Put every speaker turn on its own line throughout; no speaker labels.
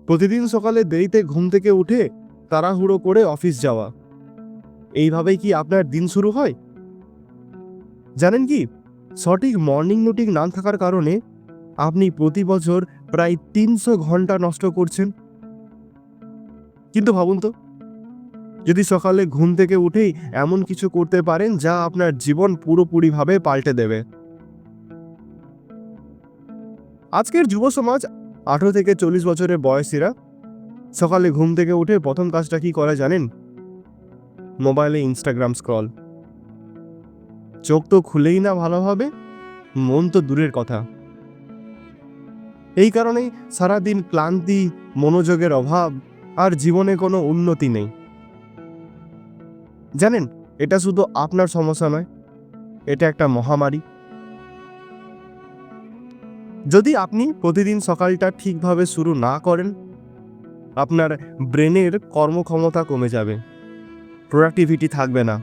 প্রতিদিন সকালে দেরিতে ঘুম থেকে উঠে তাড়াহুড়ো করে অফিস যাওয়া, এইভাবেই কি আপনার দিন শুরু হয়? জানেন কি, সঠিক মর্নিং রুটিন না থাকার কারণে আপনি প্রতি বছর প্রায় 300 ঘন্টা নষ্ট করছেন। কিন্তু ভাবুন তো, যদি সকালে ঘুম থেকে উঠেই এমন কিছু করতে পারেন যা আপনার জীবন পুরোপুরিভাবে পাল্টে দেবে। আজকের যুব সমাজ 18 থেকে 40 বছরের বয়সীরা সকালে ঘুম থেকে উঠে প্রথম কাজটা কি করে জানেন? মোবাইলে ইনস্টাগ্রাম স্ক্রল। চোখ তো খুলেই না ভালোভাবে, মন তো দূরের কথা। এই কারণেই সারাদিন ক্লান্তি, মনোযোগের অভাব আর জীবনে কোনো উন্নতি নেই। জানেন, এটা শুধু আপনার সমস্যা নয়, এটা একটা মহামারী। যদি আপনি প্রতিদিন সকালটা ঠিকভাবে শুরু না করেন, আপনার ব্রেনের কর্মক্ষমতা কমে যাবে, প্রোডাক্টিভিটি থাকবে না,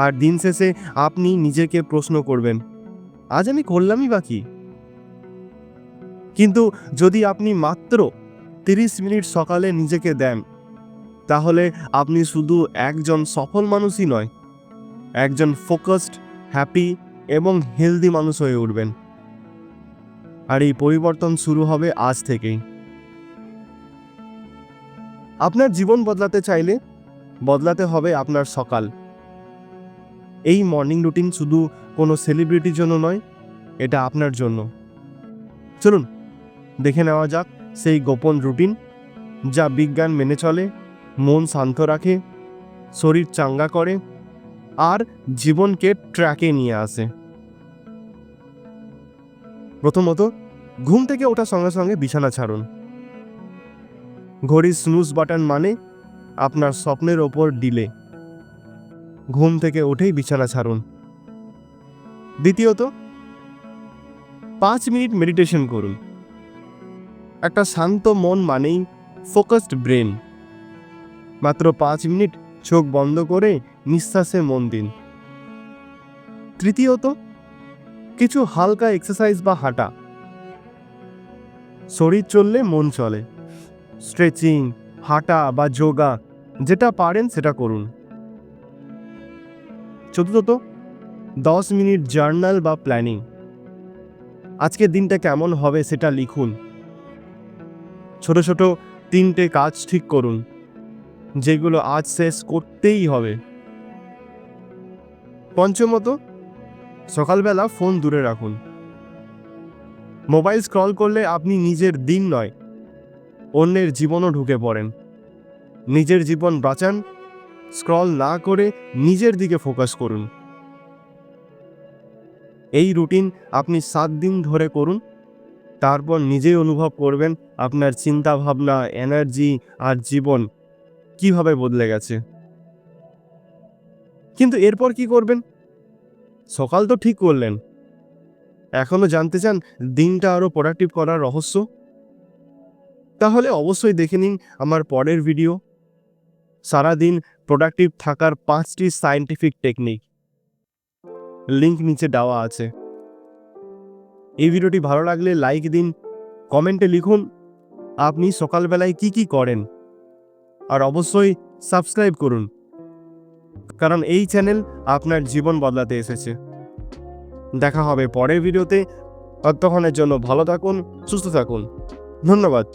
আর দিন শেষে আপনি নিজেকে প্রশ্ন করবেন, আজ আমি করলামই বা কি? কিন্তু যদি আপনি মাত্র 30 মিনিট সকালে নিজেকে দেন, তাহলে আপনি শুধু একজন সফল মানুষই নয়, একজন ফোকাসড, হ্যাপি এবং হেলদি মানুষ হয়ে উঠবেন। আর এই পরিবর্তন শুরু হবে আজ থেকেই। আপনার জীবন বদলাতে চাইলে বদলাতে হবে আপনার সকাল। এই মর্নিং রুটিন শুধু কোনো সেলিব্রিটির জন্য নয়, এটা আপনার জন্য। চলুন দেখে নেওয়া যাক সেই গোপন রুটিন যা বিজ্ঞান মেনে চলে, মন শান্ত রাখে, শরীর চাঙ্গা করে আর জীবনকে ট্র্যাকে নিয়ে আসে। প্রথমত, ঘুম থেকে ওঠার সঙ্গে সঙ্গে বিছানা ছাড়ুন। ঘড়ির স্নুজ বাটন মানে আপনার স্বপ্নের ওপর ডিলে। ঘুম থেকে উঠেই বিছানা ছাড়ুন। দ্বিতীয়ত, 5 মিনিট মেডিটেশন করুন। একটা শান্ত মন মানেই ফোকাসড ব্রেন। মাত্র 5 মিনিট চোখ বন্ধ করে নিঃশ্বাসে মন দিন। তৃতীয়ত, কিছু হালকা এক্সারসাইজ বা হাঁটা। শরীর চললে মন চলে। স্ট্রেচিং, হাঁটা বা যোগা, যেটা পারেন সেটা করুন। চতুর্থত, 10 মিনিট জার্নাল বা প্ল্যানিং। আজকের দিনটা কেমন হবে সেটা লিখুন। ছোট ছোট 3টে কাজ ঠিক করুন, যেগুলো আজ শেষ করতেই হবে। পঞ্চমত, সকালবেলা ফোন দূরে রাখুন। মোবাইল স্ক্রল করলে আপনি নিজের দিন নয়, অন্যের জীবনও ঢুকে পড়েন। নিজের জীবন বাঁচান, স্ক্রল না করে নিজের দিকে ফোকাস করুন। এই রুটিন আপনি 7 দিন ধরে করুন, তারপর নিজেই অনুভব করবেন আপনার চিন্তা ভাবনা, এনার্জি আর জীবন কিভাবে বদলে গেছে। কিন্তু এরপর কি করবেন? সকাল তো ঠিক করলেন, এখনো জানতে চান দিনটা আরো প্রোডাক্টিভ করার রহস্য? তাহলে অবশ্যই দেখে নিন আমার পরের ভিডিও, সারাদিন প্রোডাক্টিভ থাকার 5টি সায়েন্টিফিক টেকনিক। লিংক নিচে দেওয়া আছে। এই ভিডিওটি ভালো লাগলে লাইক দিন, কমেন্টে লিখুন আপনি সকালবেলায় কি কি করেন, আর অবশ্যই সাবস্ক্রাইব করুন, কারণ এই চ্যানেল আপনার জীবন বদলাতে এসেছে। দেখা হবে পরের ভিডিওতে। ততক্ষণের জন্য ভালো থাকুন, সুস্থ থাকুন। ধন্যবাদ।